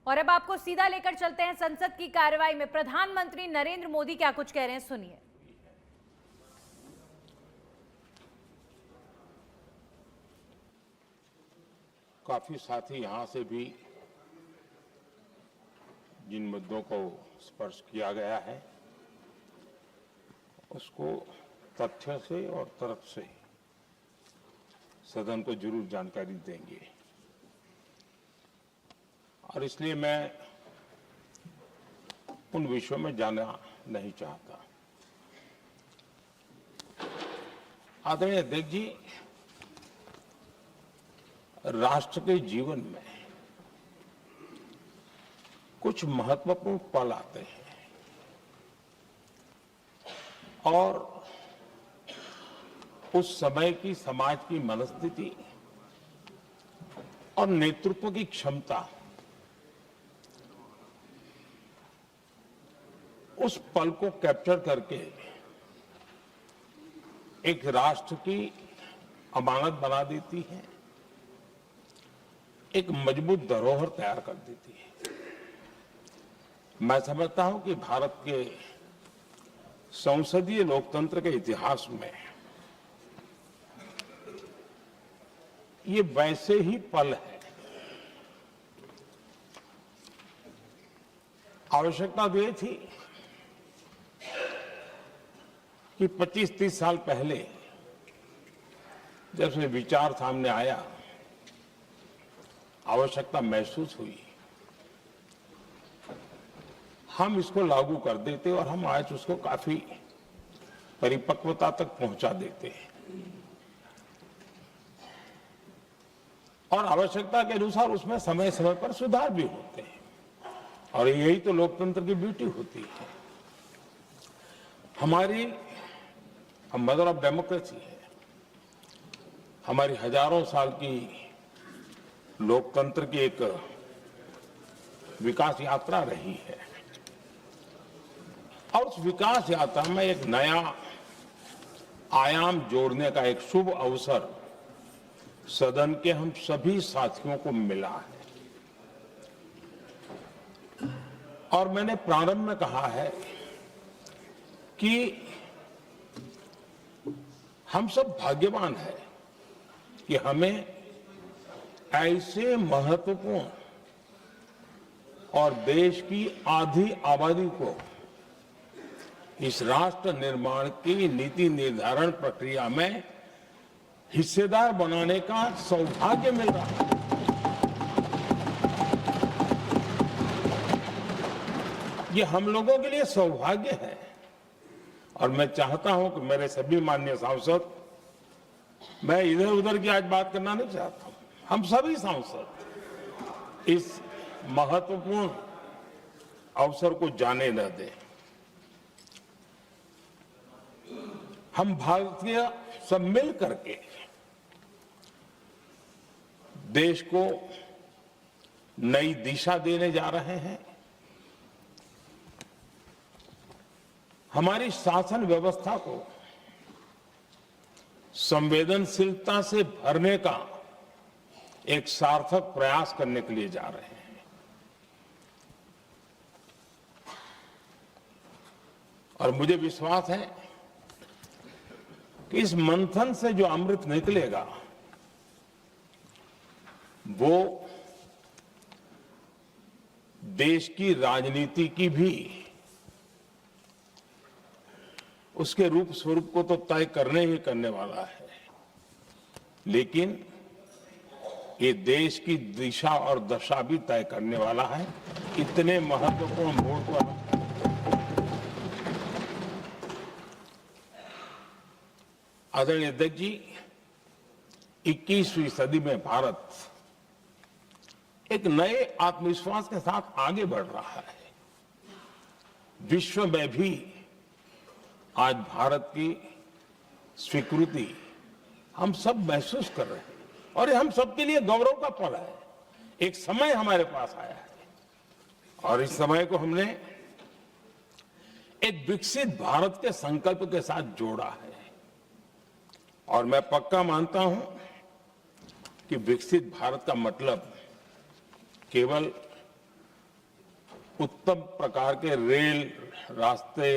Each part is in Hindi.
और अब आपको सीधा लेकर चलते हैं संसद की कार्यवाही में। प्रधानमंत्री नरेंद्र मोदी क्या कुछ कह रहे हैं, सुनिए। काफी साथी यहां से भी जिन मुद्दों को स्पर्श किया गया है उसको तथ्य से और तर्क से सदन को जरूर जानकारी देंगे, और इसलिए मैं उन विषयों में जाना नहीं चाहता। आदरणीय अध्यक्ष जी, राष्ट्र के जीवन में कुछ महत्वपूर्ण पल आते हैं और उस समय की समाज की मनस्थिति और नेतृत्व की क्षमता उस पल को कैप्चर करके एक राष्ट्र की अमानत बना देती है, एक मजबूत धरोहर तैयार कर देती है। मैं समझता हूं कि भारत के संसदीय लोकतंत्र के इतिहास में ये वैसे ही पल है। आवश्यकता तो ये थी कि 25-30 साल पहले जब से विचार सामने आया, आवश्यकता महसूस हुई, हम इसको लागू कर देते और हम आज उसको काफी परिपक्वता तक पहुंचा देते हैं और आवश्यकता के अनुसार उसमें समय समय पर सुधार भी होते हैं, और यही तो लोकतंत्र की ब्यूटी होती है। हमारी मदर ऑफ डेमोक्रेसी है, हमारी हजारों साल की लोकतंत्र की एक विकास यात्रा रही है, और उस विकास यात्रा में एक नया आयाम जोड़ने का एक शुभ अवसर सदन के हम सभी साथियों को मिला है। और मैंने प्रारंभ में कहा है कि हम सब भाग्यवान हैं कि हमें ऐसे महत्वपूर्ण और देश की आधी आबादी को इस राष्ट्र निर्माण की नीति निर्धारण प्रक्रिया में हिस्सेदार बनाने का सौभाग्य मिल रहा है। ये हम लोगों के लिए सौभाग्य है, और मैं चाहता हूं कि मेरे सभी माननीय सांसद, मैं इधर उधर की आज बात करना नहीं चाहता हूं, हम सभी सांसद इस महत्वपूर्ण अवसर को जाने न दें। हम भारतीय सब मिल करके देश को नई दिशा देने जा रहे हैं। हमारी शासन व्यवस्था को संवेदनशीलता से भरने का एक सार्थक प्रयास करने के लिए जा रहे हैं। और मुझे विश्वास है कि इस मंथन से जो अमृत निकलेगा वो देश की राजनीति की भी उसके रूप स्वरूप को तो तय करने ही करने वाला है, लेकिन ये देश की दिशा और दशा भी तय करने वाला है। इतने महत्वपूर्ण मोड़ पर आदरणीय अध्यक्ष जी, 21वीं सदी में भारत एक नए आत्मविश्वास के साथ आगे बढ़ रहा है। विश्व में भी आज भारत की स्वीकृति हम सब महसूस कर रहे हैं, और ये हम सबके लिए गौरव का पल है। एक समय हमारे पास आया है, और इस समय को हमने एक विकसित भारत के संकल्प के साथ जोड़ा है। और मैं पक्का मानता हूं कि विकसित भारत का मतलब केवल उत्तम प्रकार के रेल, रास्ते,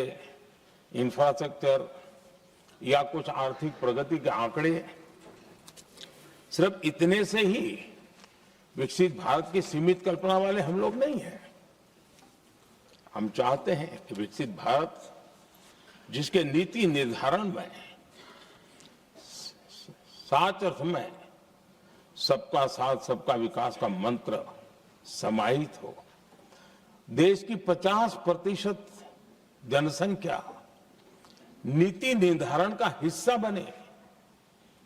इंफ्रास्ट्रक्चर या कुछ आर्थिक प्रगति के आंकड़े, सिर्फ इतने से ही विकसित भारत की सीमित कल्पना वाले हम लोग नहीं हैं। हम चाहते हैं कि विकसित भारत जिसके नीति निर्धारण में साच अर्थ में सबका साथ सबका विकास का मंत्र समाहित हो, देश की 50% जनसंख्या नीति निर्धारण का हिस्सा बने,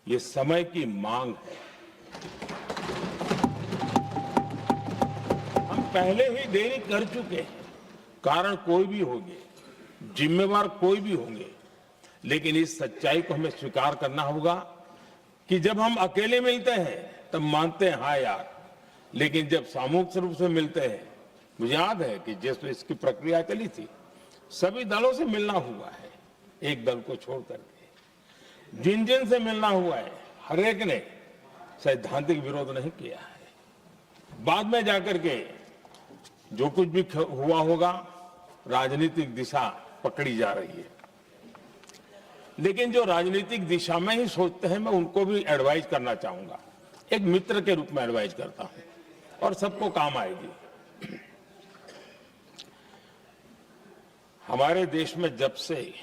ये समय की मांग है। हम पहले ही देरी कर चुके हैं, कारण कोई भी होंगे, जिम्मेवार कोई भी होंगे, लेकिन इस सच्चाई को हमें स्वीकार करना होगा कि जब हम अकेले मिलते हैं तब मानते हैं हाँ यार, लेकिन जब सामूहिक रूप से मिलते हैं, मुझे याद है कि जैसे इसकी प्रक्रिया चली थी, सभी दलों से मिलना हुआ है, एक दल को छोड़ करके जिन जिन से मिलना हुआ है हर एक ने सैद्धांतिक विरोध नहीं किया है। बाद में जाकर के जो कुछ भी हुआ होगा, राजनीतिक दिशा पकड़ी जा रही है, लेकिन जो राजनीतिक दिशा में ही सोचते हैं, मैं उनको भी एडवाइस करना चाहूंगा, एक मित्र के रूप में एडवाइस करता हूं और सबको काम आएगी। हमारे देश में जब से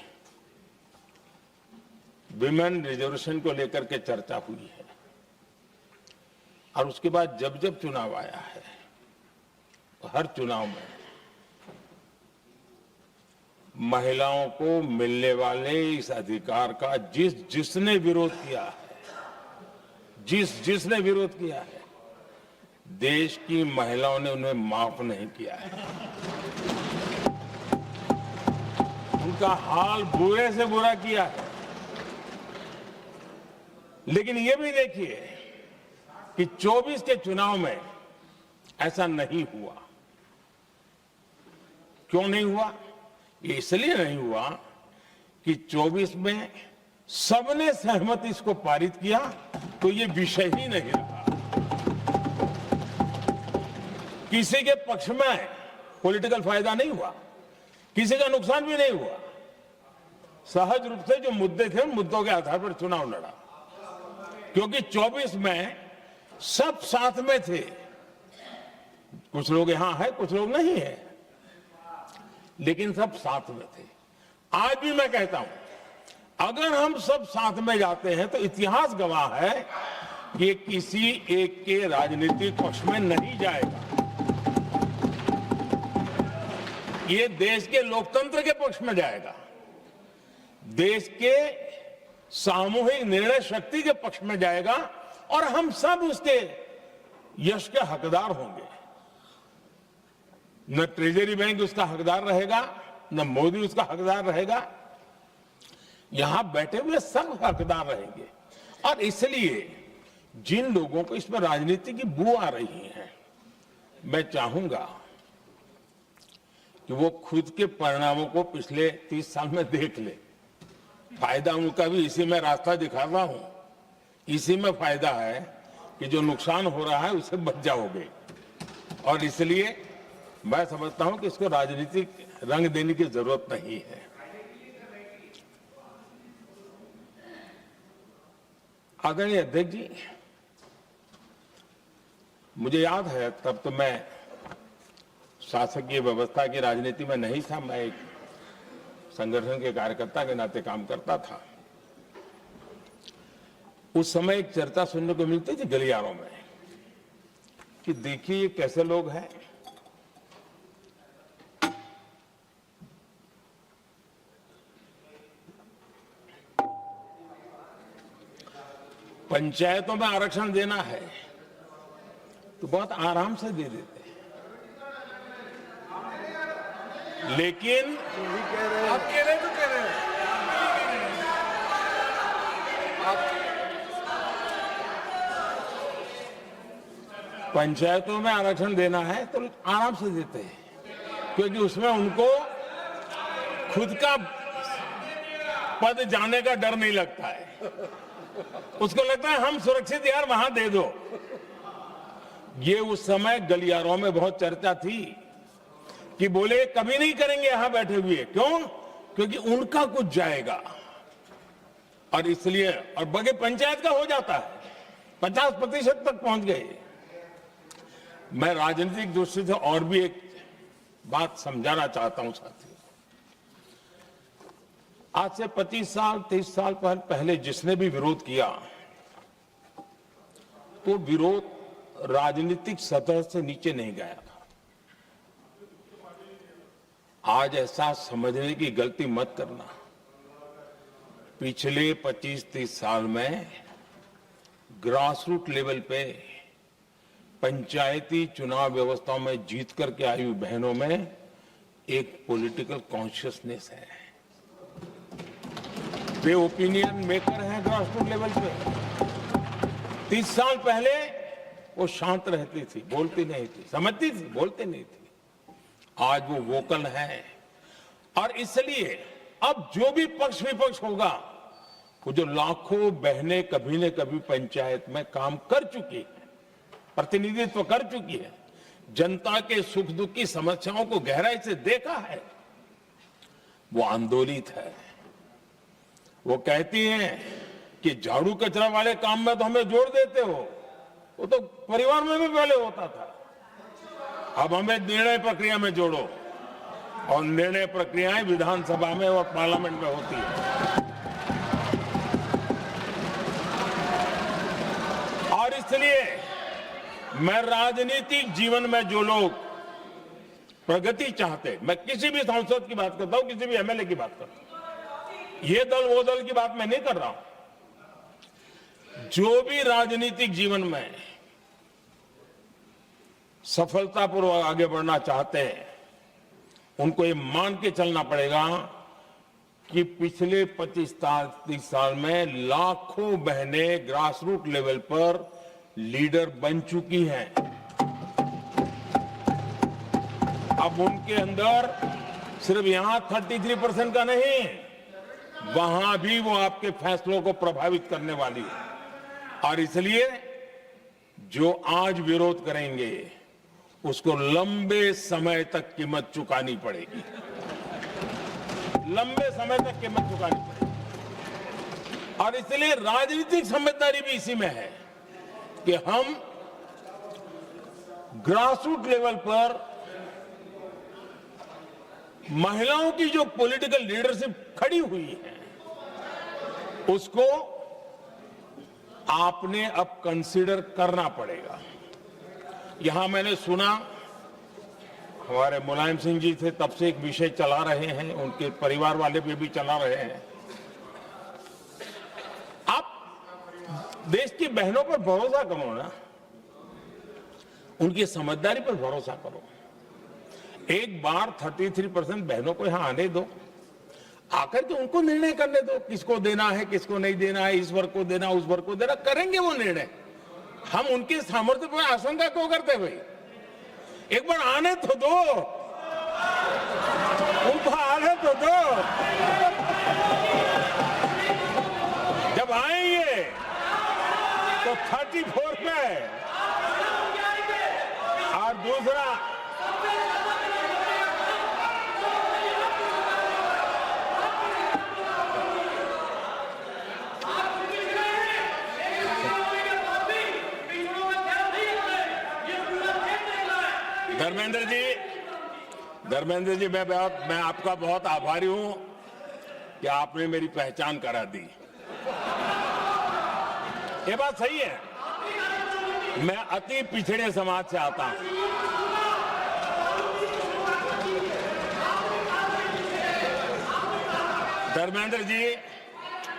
विमेन रिजर्वेशन को लेकर के चर्चा हुई है और उसके बाद जब जब चुनाव आया है, हर चुनाव में महिलाओं को मिलने वाले इस अधिकार का जिसने विरोध किया है, जिसने विरोध किया है, देश की महिलाओं ने उन्हें माफ नहीं किया है। उनका हाल बुरे से बुरा किया है। लेकिन ये भी देखिए कि 24 के चुनाव में ऐसा नहीं हुआ। क्यों नहीं हुआ? ये इसलिए नहीं हुआ कि 24 में सबने सहमति इसको पारित किया, तो ये विषय ही नहीं रहा। किसी के पक्ष में पॉलिटिकल फायदा नहीं हुआ, किसी का नुकसान भी नहीं हुआ। सहज रूप से जो मुद्दे थे, उन मुद्दों के आधार पर चुनाव लड़ा, क्योंकि 24 में सब साथ में थे। कुछ लोग यहां है, कुछ लोग नहीं है, लेकिन सब साथ में थे। आज भी मैं कहता हूं, अगर हम सब साथ में जाते हैं तो इतिहास गवाह है कि ये किसी एक के राजनीतिक पक्ष में नहीं जाएगा, ये देश के लोकतंत्र के पक्ष में जाएगा, देश के सामूहिक निर्णय शक्ति के पक्ष में जाएगा और हम सब उसके यश के हकदार होंगे। न ट्रेजरी बैंक उसका हकदार रहेगा, न मोदी उसका हकदार रहेगा, यहां बैठे हुए सब हकदार रहेंगे। और इसलिए जिन लोगों को इसमें राजनीति की बू आ रही है, मैं चाहूंगा कि वो खुद के परिणामों को पिछले 30 साल में देख ले। फायदा उनका भी इसी में रास्ता दिखा रहा हूं, इसी में फायदा है कि जो नुकसान हो रहा है उससे बच जाओगे। और इसलिए मैं समझता हूं कि इसको राजनीतिक रंग देने की जरूरत नहीं है। आदरणीय अध्यक्ष जी, मुझे याद है तब तो मैं शासकीय व्यवस्था की राजनीति में नहीं था, मैं एक संगठन के कार्यकर्ता के नाते काम करता था। उस समय एक चर्चा सुनने को मिलती थी गलियारों में कि देखिए ये कैसे लोग हैं, पंचायतों में आरक्षण देना है तो बहुत आराम से दे देते हैं, लेकिन आप कह रहे तो कह रहे हैं पंचायतों में आरक्षण देना है तो आराम से देते हैं, क्योंकि उसमें उनको खुद का पद जाने का डर नहीं लगता है। उसको लगता है हम सुरक्षित यार वहां दे दो। ये उस समय गलियारों में बहुत चर्चा थी। कि बोले कभी नहीं करेंगे यहां बैठे हुए। क्यों? क्योंकि उनका कुछ जाएगा, और इसलिए, और बगे पंचायत का हो जाता है, 50% तक पहुंच गए। मैं राजनीतिक दृष्टि से और भी एक बात समझाना चाहता हूं साथियों। आज से 25 साल 30 साल पहले जिसने भी विरोध किया, तो विरोध राजनीतिक सतह से नीचे नहीं गया था। आज ऐसा समझने की गलती मत करना। पिछले 25-30 साल में ग्रास रूट लेवल पे पंचायती चुनाव व्यवस्थाओं में जीत करके आई हुई बहनों में एक पॉलिटिकल कॉन्शियसनेस है। वे ओपिनियन मेकर हैं ग्रास रूट लेवल पे। 30 साल पहले वो शांत रहती थी, बोलती नहीं थी, समझती थी, बोलती नहीं थी। आज वो वोकल है, और इसलिए अब जो भी पक्ष विपक्ष होगा, वो जो लाखों बहनें कभी न कभी पंचायत में काम कर चुकी है, प्रतिनिधित्व कर चुकी है, जनता के सुख दुख की समस्याओं को गहराई से देखा है, वो आंदोलित है। वो कहती हैं कि झाड़ू कचरा वाले काम में तो हमें जोड़ देते हो, वो तो परिवार में भी पहले होता था, अब हमें निर्णय प्रक्रिया में जोड़ो। और निर्णय प्रक्रियाएं विधानसभा में और पार्लियामेंट में होती है। और इसलिए मैं राजनीतिक जीवन में जो लोग प्रगति चाहते, मैं किसी भी सांसद की बात करता हूं, किसी भी एमएलए की बात करता हूं, ये दल वो दल की बात मैं नहीं कर रहा हूं। जो भी राजनीतिक जीवन में सफलतापूर्वक आगे बढ़ना चाहते हैं, उनको ये मान के चलना पड़ेगा कि पिछले 25-30 साल में लाखों बहनें ग्रास रूट लेवल पर लीडर बन चुकी हैं। अब उनके अंदर सिर्फ यहां 33% का नहीं, वहां भी वो आपके फैसलों को प्रभावित करने वाली है। और इसलिए जो आज विरोध करेंगे, उसको लंबे समय तक कीमत चुकानी पड़ेगी, लंबे समय तक कीमत चुकानी पड़ेगी। और इसलिए राजनीतिक समझदारी भी इसी में है कि हम ग्रास रूट लेवल पर महिलाओं की जो पॉलिटिकल लीडरशिप खड़ी हुई है, उसको आपने अब कंसीडर करना पड़ेगा। यहां मैंने सुना, हमारे मुलायम सिंह जी थे, तब से एक विषय चला रहे हैं, उनके परिवार वाले भी चला रहे हैं। आप देश की बहनों पर भरोसा करो ना, उनकी समझदारी पर भरोसा करो। एक बार 33% बहनों को यहां आने दो, आकर के उनको निर्णय करने दो, किसको देना है, किसको नहीं देना है, इस वर्ग को देना, उस वर्ग को देना, करेंगे वो निर्णय। हम उनके सामर्थ्य पर आशंका क्यों करते भाई? एक बार आने तो दो, उनको आने तो दो। जब आएंगे तो 34 पे, और दूसरा धर्मेंद्र जी, मैं आपका बहुत आभारी हूं कि आपने मेरी पहचान करा दी। ये बात सही है, मैं अति पिछड़े समाज से आता हूं। धर्मेंद्र जी,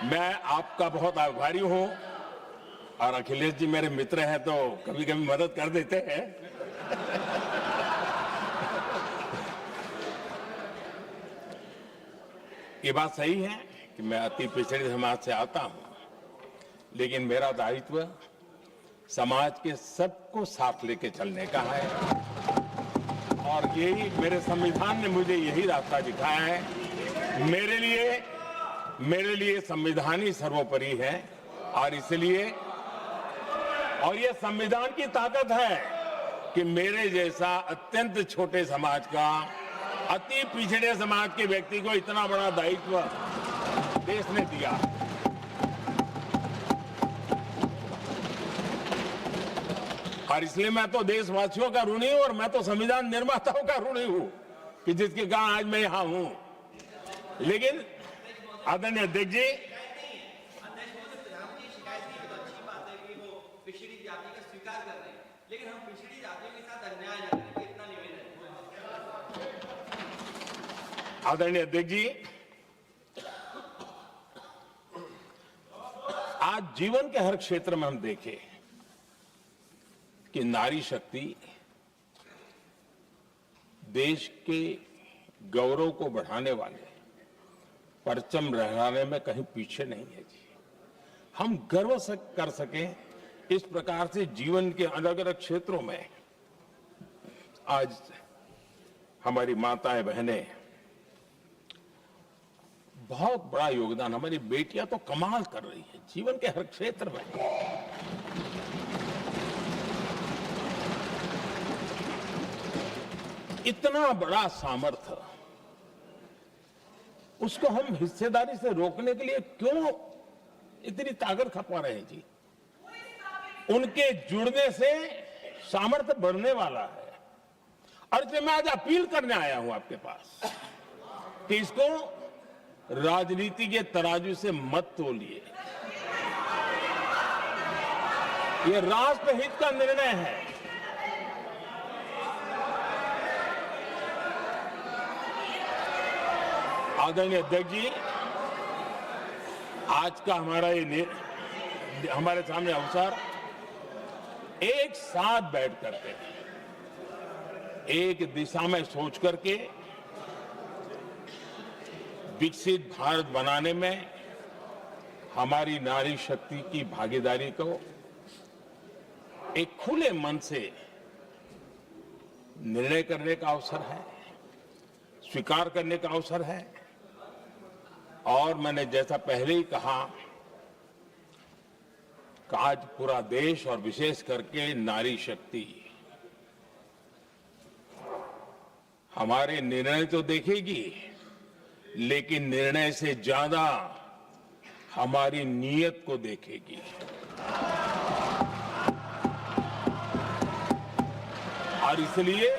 मैं आपका बहुत आभारी हूं, और अखिलेश जी मेरे मित्र हैं, तो कभी कभी मदद कर देते हैं। ये बात सही है कि मैं अति पिछड़े समाज से आता हूं, लेकिन मेरा दायित्व समाज के सबको साथ लेके चलने का है, और यही मेरे संविधान ने मुझे यही रास्ता दिखाया है। मेरे लिए संविधान ही सर्वोपरि है, और इसलिए, और ये संविधान की ताकत है कि मेरे जैसा अत्यंत छोटे समाज का अति पिछड़े समाज के व्यक्ति को इतना बड़ा दायित्व देश ने दिया। और इसलिए मैं तो देशवासियों का ऋणी हूं और मैं तो संविधान निर्माताओं का ऋणी हूं कि जिसके कारण आज मैं यहां हूं। लेकिन आदरणीय अध्यक्ष जी, पिछड़ी जाति का स्वीकार कर रहे हैं, लेकिन हम पिछड़ी जातियों के साथ अन्याय न करें, इतना निवेदन है। आदरणीय अध्यक्ष जी, आज जीवन के हर क्षेत्र में हम देखें कि नारी शक्ति देश के गौरव को बढ़ाने वाले परचम लहराने में कहीं पीछे नहीं है जी। हम गर्व कर सकें इस प्रकार से जीवन के अलग अलग क्षेत्रों में आज हमारी माताएं बहनें बहुत बड़ा योगदान, हमारी बेटियां तो कमाल कर रही हैं जीवन के हर क्षेत्र में। इतना बड़ा सामर्थ्य, उसको हम हिस्सेदारी से रोकने के लिए क्यों इतनी ताकत खपा रहे हैं जी? उनके जुड़ने से सामर्थ्य बढ़ने वाला है। और इसलिए मैं आज अपील करने आया हूं आपके पास कि इसको राजनीति के तराजू से मत तोलिए। यह राष्ट्रहित का निर्णय है। आदरणीय अध्यक्ष जी, आज का हमारे सामने अवसर एक साथ बैठ करके एक दिशा में सोच करके विकसित भारत बनाने में हमारी नारी शक्ति की भागीदारी को एक खुले मन से निर्णय करने का अवसर है, स्वीकार करने का अवसर है। और मैंने जैसा पहले ही कहा कि आज पूरा देश और विशेष करके नारी शक्ति हमारे निर्णय तो देखेगी, लेकिन निर्णय से ज्यादा हमारी नीयत को देखेगी। और इसलिए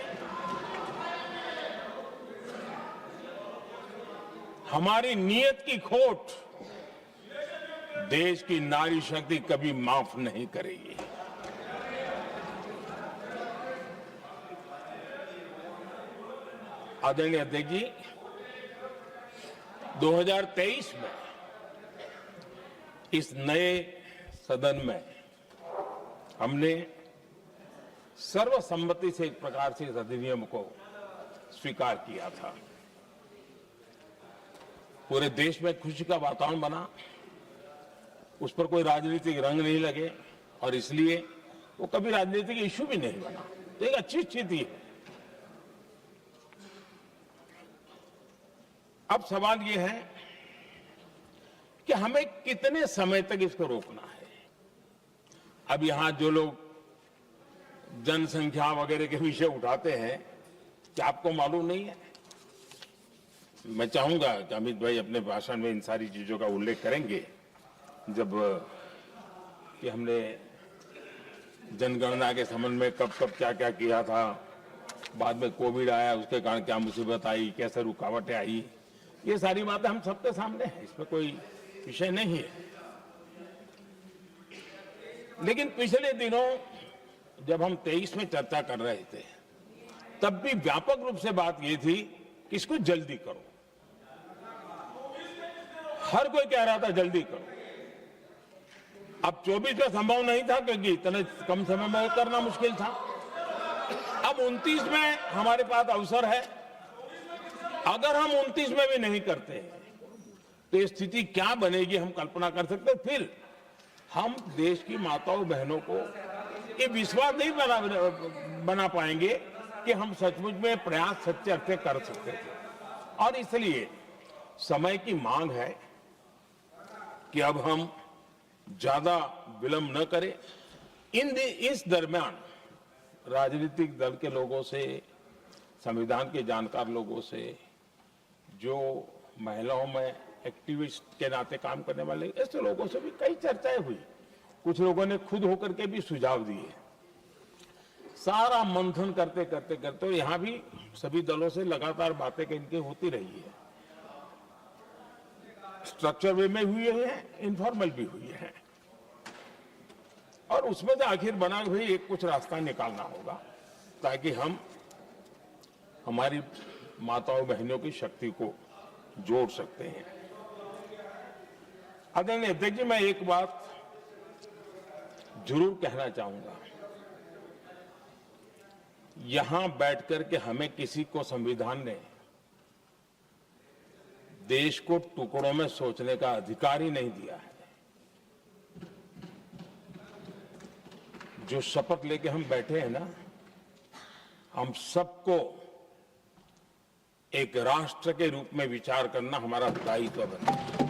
हमारी नीयत की खोट देश की नारी शक्ति कभी माफ नहीं करेगी। आदरणीय अध्यक्ष जी, 2023 में इस नए सदन में हमने सर्वसम्मति से एक प्रकार से इस अधिनियम को स्वीकार किया था। पूरे देश में खुशी का वातावरण बना, उस पर कोई राजनीतिक रंग नहीं लगे और इसलिए वो कभी राजनीतिक इश्यू भी नहीं बना। तो एक अच्छी स्थिति है। अब सवाल ये है कि हमें कितने समय तक इसको रोकना है। अब यहां जो लोग जनसंख्या वगैरह के विषय उठाते हैं, क्या आपको मालूम नहीं है? मैं चाहूंगा कि अमित भाई अपने भाषण में इन सारी चीजों का उल्लेख करेंगे, जब कि हमने जनगणना के संबंध में कब कब क्या क्या किया था, बाद में कोविड आया, उसके कारण क्या मुसीबत आई, कैसे रुकावटें आई, ये सारी बातें हम सबके सामने है, इसमें कोई विषय नहीं है। लेकिन पिछले दिनों जब हम 23 में चर्चा कर रहे थे, तब भी व्यापक रूप से बात ये थी कि इसको जल्दी करो। हर कोई कह रहा था जल्दी करो। अब 24 में संभव नहीं था क्योंकि इतने कम समय में करना मुश्किल था। अब 29 में हमारे पास अवसर है। अगर हम 29 में भी नहीं करते तो ये स्थिति क्या बनेगी हम कल्पना कर सकते। फिर हम देश की माताओं बहनों को ये विश्वास नहीं बना पाएंगे कि हम सचमुच में प्रयास सच्चे अर्थ से कर सकते थे। और इसलिए समय की मांग है कि अब हम ज्यादा विलंब न करें। इस दरमियान राजनीतिक दल के लोगों से संविधान के जानकार लोगों से, जो महिलाओं में एक्टिविस्ट के नाते काम करने वाले ऐसे लोगों से भी कई चर्चाएं हुई। कुछ लोगों ने खुद होकर के भी सुझाव दिए। सारा मंथन करते करते करते, और यहाँ भी सभी दलों से लगातार बातें इनकी होती रही है। स्ट्रक्चर वे में हुई है, इनफॉर्मल भी हुई है, और उसमें से आखिर बना हुई एक कुछ रास्ता निकालना होगा ताकि हम हमारी माताओं बहनों की शक्ति को जोड़ सकते हैं। आदरणीय अध्यक्ष जी, मैं एक बात जरूर कहना चाहूंगा। यहां बैठकर के हमें किसी को संविधान ने देश को टुकड़ों में सोचने का अधिकार ही नहीं दिया है। जो शपथ लेके हम बैठे हैं ना, हम सबको एक राष्ट्र के रूप में विचार करना हमारा दायित्व बनता है।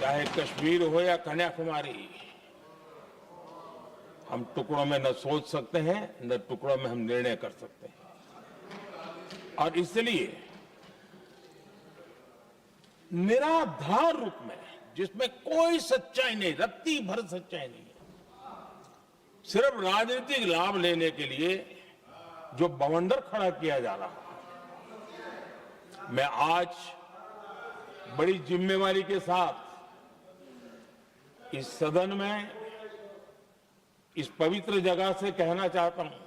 चाहे कश्मीर हो या कन्याकुमारी, हम टुकड़ों में न सोच सकते हैं, न टुकड़ों में हम निर्णय कर सकते हैं। और इसलिए निराधार रूप में, जिसमें कोई सच्चाई नहीं, रत्ती भर सच्चाई नहीं है, सिर्फ राजनीतिक लाभ लेने के लिए जो बवंडर खड़ा किया जा रहा है, मैं आज बड़ी जिम्मेवारी के साथ इस सदन में, इस पवित्र जगह से कहना चाहता हूं,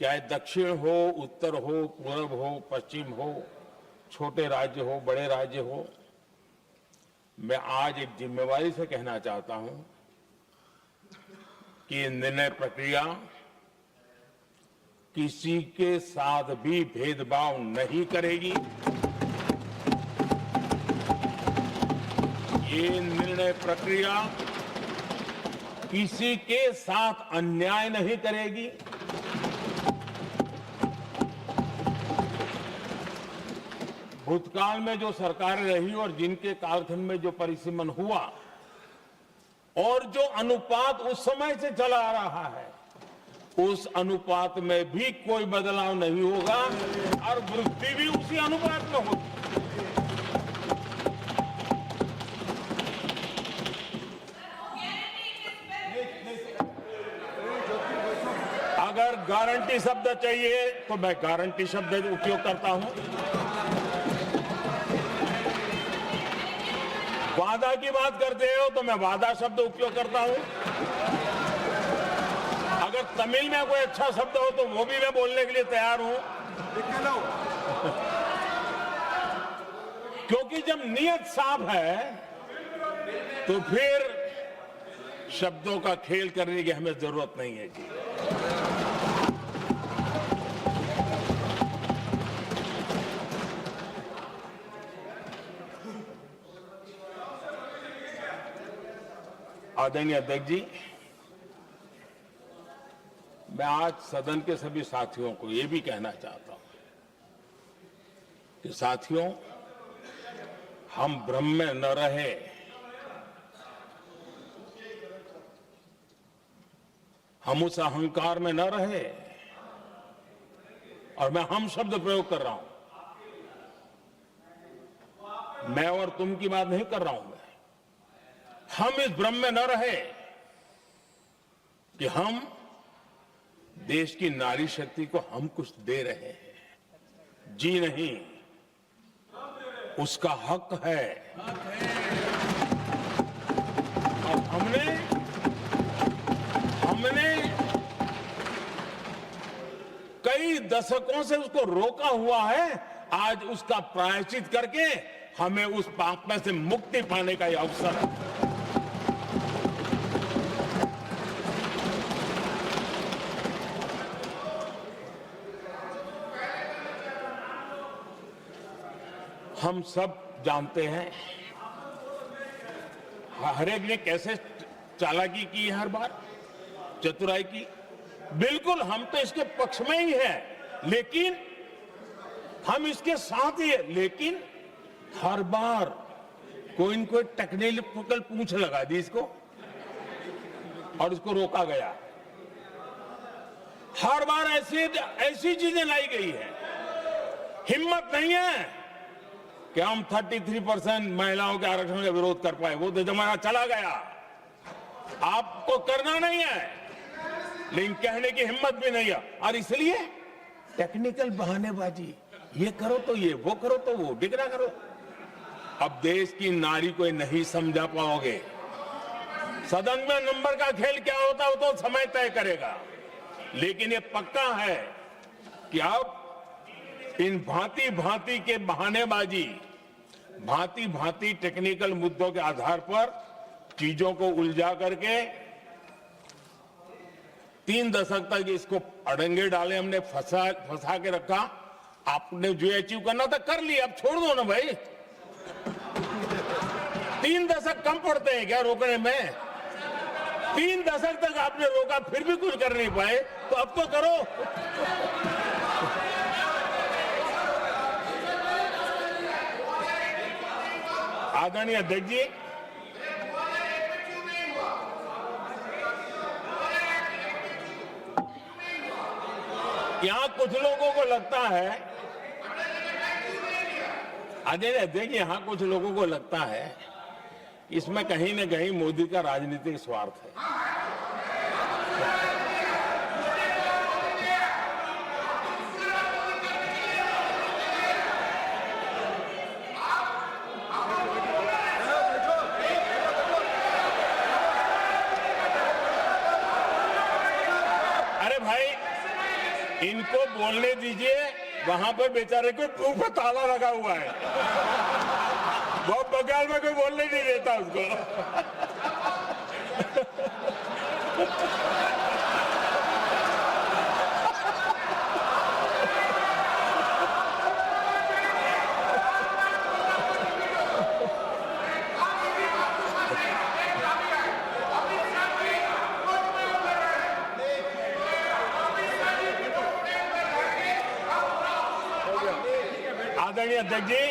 चाहे दक्षिण हो, उत्तर हो, पूर्व हो, पश्चिम हो, छोटे राज्य हो, बड़े राज्य हो, मैं आज एक जिम्मेवारी से कहना चाहता हूं कि निर्णय प्रक्रिया किसी के साथ भी भेदभाव नहीं करेगी। ये निर्णय प्रक्रिया किसी के साथ अन्याय नहीं करेगी। भूतकाल में जो सरकारें रही और जिनके कालखंड में जो परिसीमन हुआ और जो अनुपात उस समय से चला आ रहा है, उस अनुपात में भी कोई बदलाव नहीं होगा और वृद्धि भी उसी अनुपात में होगी। अगर गारंटी शब्द चाहिए तो मैं गारंटी शब्द उपयोग करता हूं। वादा की बात करते हो तो मैं वादा शब्द उपयोग करता हूं। अगर तमिल में कोई अच्छा शब्द हो तो वो भी मैं बोलने के लिए तैयार हूं, क्योंकि जब नियत साफ है तो फिर शब्दों का खेल करने की हमें जरूरत नहीं है जी। आदरणीय अध्यक्ष जी, मैं आज सदन के सभी साथियों को ये भी कहना चाहता हूं कि साथियों, हम भ्रम में न रहे। हम उस अहंकार में न रहे, और मैं हम शब्द प्रयोग कर रहा हूं। मैं और तुम की बात नहीं कर रहा हूं। हम इस भ्रम में न रहे कि हम देश की नारी शक्ति को हम कुछ दे रहे हैं। जी नहीं, उसका हक है। और हमने कई दशकों से उसको रोका हुआ है। आज उसका प्रायश्चित करके हमें उस पाप में से मुक्ति पाने का यह अवसर है। हम सब जानते हैं हर एक ने कैसे चालाकी की है, हर बार चतुराई की। बिल्कुल हम तो इसके पक्ष में ही हैं, लेकिन हम इसके साथ ही है, लेकिन हर बार कोई न कोई टेक्निकल पूंछ लगा दी इसको और इसको रोका गया। हर बार ऐसी ऐसी चीजें लाई गई है। हिम्मत नहीं है कि हम 33% महिलाओं के आरक्षण का विरोध कर पाए। वो तो जमाना चला गया, आपको करना नहीं है, लेकिन कहने की हिम्मत भी नहीं है। और इसलिए टेक्निकल बहानेबाजी, ये करो तो ये, वो करो तो वो, डिगरा करो। अब देश की नारी को नहीं समझा पाओगे। सदन में नंबर का खेल क्या होता है वो तो समय तय करेगा, लेकिन ये पक्का है कि अब इन भांति भांति के बहानेबाजी, भांति भांति टेक्निकल मुद्दों के आधार पर चीजों को उलझा करके 3 दशक तक इसको अड़ंगे डाले, हमने फंसा के रखा। आपने जो अचीव करना था कर लिया, अब छोड़ दो ना भाई। 3 दशक कम पड़ते हैं क्या रोकने में? 3 दशक तक आपने रोका, फिर भी कुछ कर नहीं पाए, तो अब तो करो। आदरणीय अध्यक्ष जी, यहां कुछ लोगों को लगता है, आदरणीय अध्यक्ष, यहां कुछ लोगों को लगता है इसमें कहीं न कहीं मोदी का राजनीतिक स्वार्थ है। अरे भाई, इनको बोलने दीजिए, वहां पर बेचारे को मुंह पे ताला लगा हुआ है, वो बगल में कोई बोलने नहीं देता उसको। आदरणीय अध्यक्ष जी,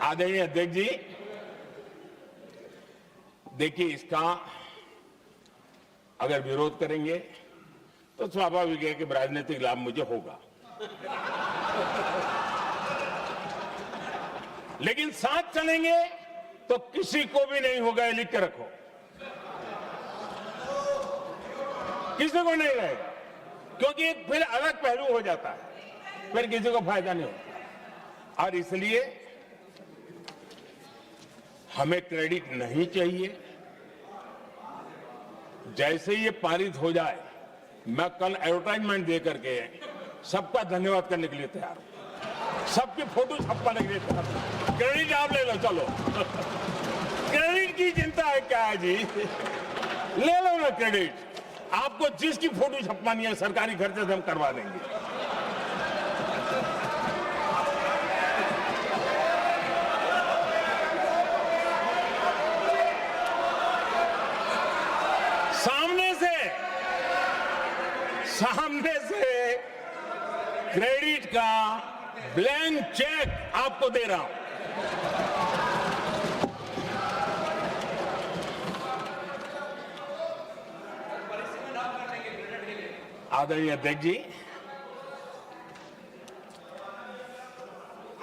आदरणीय अध्यक्ष जी, देखिए, इसका अगर विरोध करेंगे तो स्वाभाविक है कि राजनीतिक लाभ मुझे होगा, लेकिन साथ चलेंगे तो किसी को भी नहीं होगा, ये लिख के रखो। किसी को नहीं रहेगा, क्योंकि फिर अलग पहलू हो जाता है, फिर किसी को फायदा नहीं होता। और इसलिए हमें क्रेडिट नहीं चाहिए। जैसे ये पारित हो जाए, मैं कल एडवर्टाइजमेंट दे करके सबका धन्यवाद करने के लिए तैयार हूं, सबकी फोटो छपवाने के लिए तैयार हूं। क्रेडिट आप ले लो, चलो। क्रेडिट की चिंता है क्या है जी? ले लो ना क्रेडिट। आपको जिसकी फोटो छपवानी है सरकारी खर्चे से हम करवा देंगे। सामने से क्रेडिट का ब्लैंक चेक आपको दे रहा हूं। आदरणीय अध्यक्ष जी,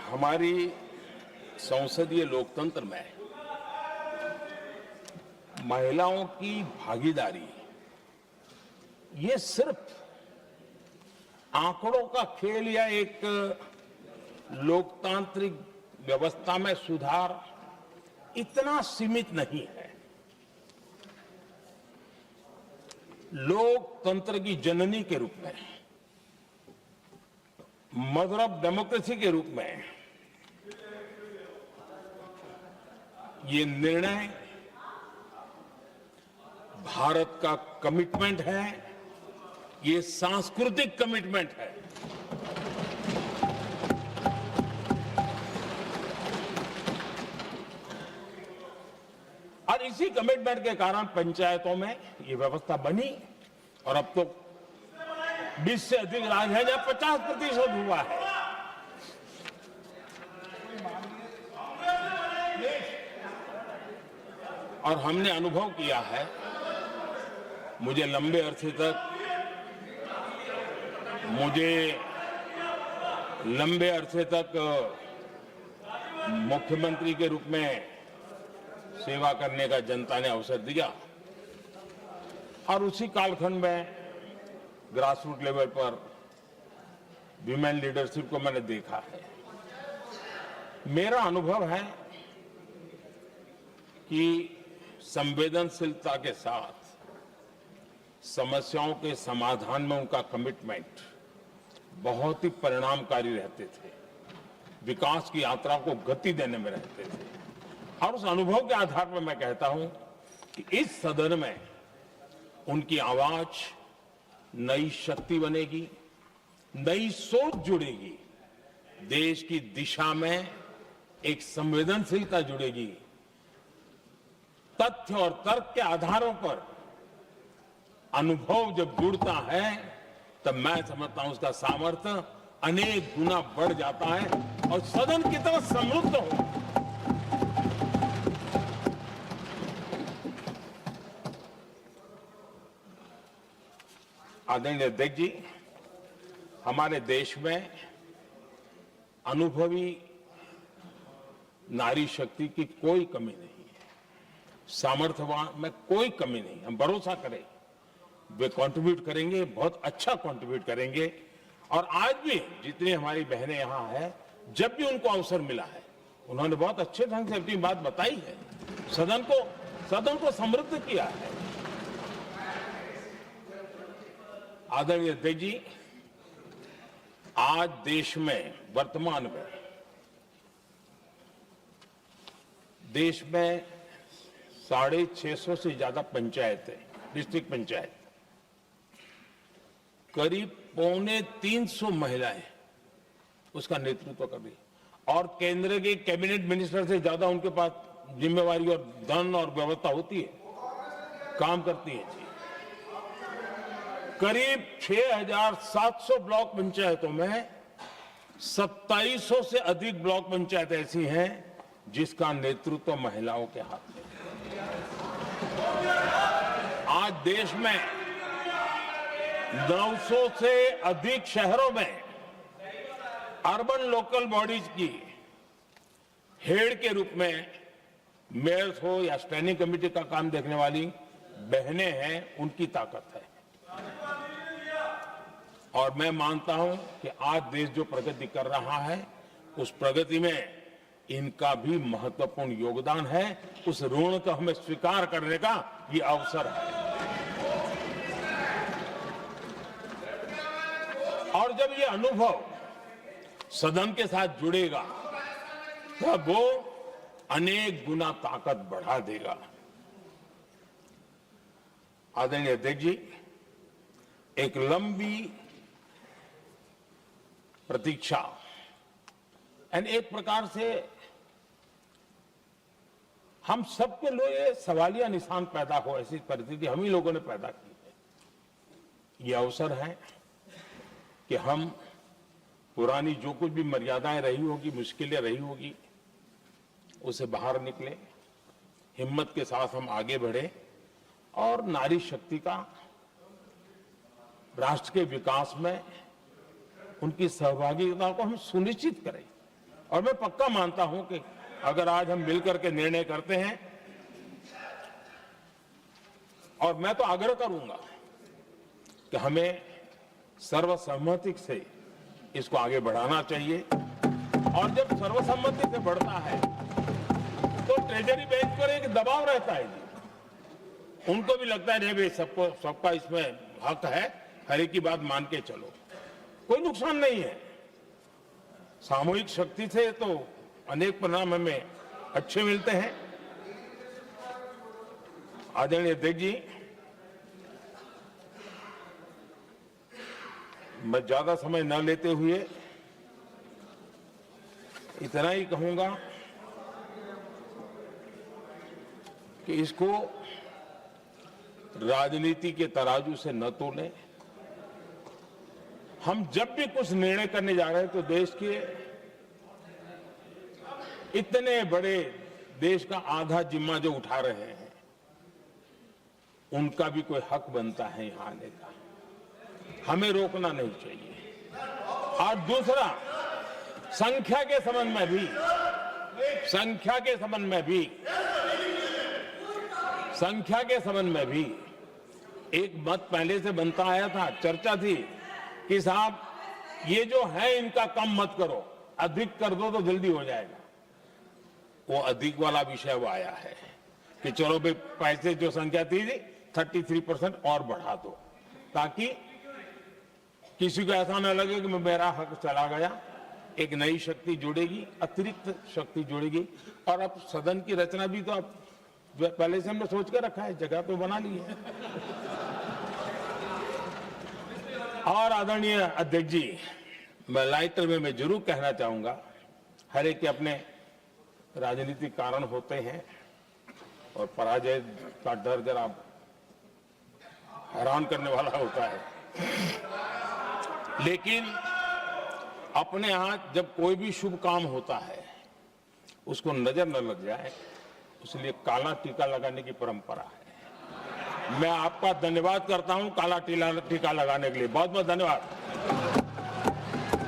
हमारी संसदीय लोकतंत्र में महिलाओं की भागीदारी ये सिर्फ आंकड़ों का खेल या एक लोकतांत्रिक व्यवस्था में सुधार इतना सीमित नहीं है। लोकतंत्र की जननी के रूप में, मदर ऑफ डेमोक्रेसी के रूप में ये निर्णय भारत का कमिटमेंट है, ये सांस्कृतिक कमिटमेंट है। और इसी कमिटमेंट के कारण पंचायतों में ये व्यवस्था बनी और अब तो 20 से अधिक राज्य है जहां 50% हुआ है। देश, और हमने अनुभव किया है, मुझे लंबे अरसे तक मुख्यमंत्री के रूप में सेवा करने का जनता ने अवसर दिया, और उसी कालखंड में ग्रासरूट लेवल पर विमेन लीडरशिप को मैंने देखा है। मेरा अनुभव है कि संवेदनशीलता के साथ समस्याओं के समाधान में उनका कमिटमेंट बहुत ही परिणामकारी रहते थे, विकास की यात्रा को गति देने में रहते थे। और उस अनुभव के आधार पर मैं कहता हूं कि इस सदन में उनकी आवाज नई शक्ति बनेगी, नई सोच जुड़ेगी, देश की दिशा में एक संवेदनशीलता जुड़ेगी। तथ्य और तर्क के आधारों पर अनुभव जब जुड़ता है तब मैं समझता हूं उसका सामर्थ्य अनेक गुना बढ़ जाता है और सदन कितना समृद्ध हो। आदरणीय अध्यक्ष जी, हमारे देश में अनुभवी नारी शक्ति की कोई कमी नहीं है, सामर्थ्यवान में कोई कमी नहीं। हम भरोसा करें वे कंट्रीब्यूट करेंगे, बहुत अच्छा कंट्रीब्यूट करेंगे। और आज भी जितनी हमारी बहनें यहां हैं, जब भी उनको अवसर मिला है उन्होंने बहुत अच्छे ढंग से अपनी बात बताई है, सदन को समृद्ध किया है। आदरणीय अध्यक्ष जी, आज देश में वर्तमान में देश में 650 से ज्यादा पंचायतें, डिस्ट्रिक्ट पंचायत, करीब 250 महिलाएं उसका नेतृत्व कर रही, और केंद्र के कैबिनेट मिनिस्टर से ज्यादा उनके पास जिम्मेवारी और धन और व्यवस्था होती है, काम करती है जी। करीब 6700 ब्लॉक पंचायतों में 2700 से अधिक ब्लॉक पंचायत ऐसी हैं जिसका नेतृत्व महिलाओं के हाथ में। आज देश में 900 से अधिक शहरों में अर्बन लोकल बॉडीज की हेड के रूप में मेयर्स हो या स्टैंडिंग कमेटी का काम देखने वाली बहनें हैं, उनकी ताकत है। और मैं मानता हूं कि आज देश जो प्रगति कर रहा है उस प्रगति में इनका भी महत्वपूर्ण योगदान है। उस ऋण को हमें स्वीकार करने का ये अवसर है। और जब ये अनुभव सदन के साथ जुड़ेगा तब वो अनेक गुना ताकत बढ़ा देगा। आदरणीय अध्यक्ष जी, एक लंबी प्रतीक्षा एंड एक प्रकार से हम सबके लिए सवालिया निशान पैदा हो, ऐसी परिस्थिति हम ही लोगों ने पैदा की है। ये अवसर है कि हम पुरानी जो कुछ भी मर्यादाएं रही होगी, मुश्किलें रही होगी, उसे बाहर निकले, हिम्मत के साथ हम आगे बढ़े और नारी शक्ति का राष्ट्र के विकास में उनकी सहभागिता को हम सुनिश्चित करें। और मैं पक्का मानता हूं कि अगर आज हम मिलकर के निर्णय करते हैं, और मैं तो आग्रह करूंगा कि हमें सर्वसम्मति से इसको आगे बढ़ाना चाहिए। और जब सर्वसम्मति से बढ़ता है तो ट्रेजरी बेंच पर एक दबाव रहता है जी, उनको भी लगता है नहीं भाई सबका इसमें हक है, हर एक की बात मान के चलो, कोई नुकसान नहीं है। सामूहिक शक्ति से तो अनेक परिणाम हमें अच्छे मिलते हैं। आदरणीय अध्यक्ष जी, मैं ज्यादा समय न लेते हुए इतना ही कहूंगा कि इसको राजनीति के तराजू से न तोलें। हम जब भी कुछ निर्णय करने जा रहे हैं तो देश के इतने बड़े देश का आधा जिम्मा जो उठा रहे हैं उनका भी कोई हक बनता है यहां आने का, हमें रोकना नहीं चाहिए। और दूसरा, संख्या के संबंध में भी एक मत पहले से बनता आया था, चर्चा थी कि साहब ये जो है इनका कम मत करो, अधिक कर दो तो जल्दी हो जाएगा। वो अधिक वाला विषय वो आया है कि चलो भाई पैसे जो संख्या थी 33% और बढ़ा दो, ताकि किसी को ऐसा न लगे कि मेरा हक चला गया। एक नई शक्ति जुड़ेगी, अतिरिक्त शक्ति जुड़ेगी। और अब सदन की रचना भी तो अब पहले से हमने सोच के रखा है, जगह तो बना ली है। और आदरणीय अध्यक्ष जी, मैं लाइटर में मैं जरूर कहना चाहूंगा, हर एक के अपने राजनीतिक कारण होते हैं और पराजय का डर जरा हैरान करने वाला होता है, लेकिन अपने यहां जब कोई भी शुभ काम होता है उसको नजर न लग जाए, इसलिए काला टीका लगाने की परंपरा है। मैं आपका धन्यवाद करता हूं काला टीका लगाने के लिए। बहुत बहुत धन्यवाद।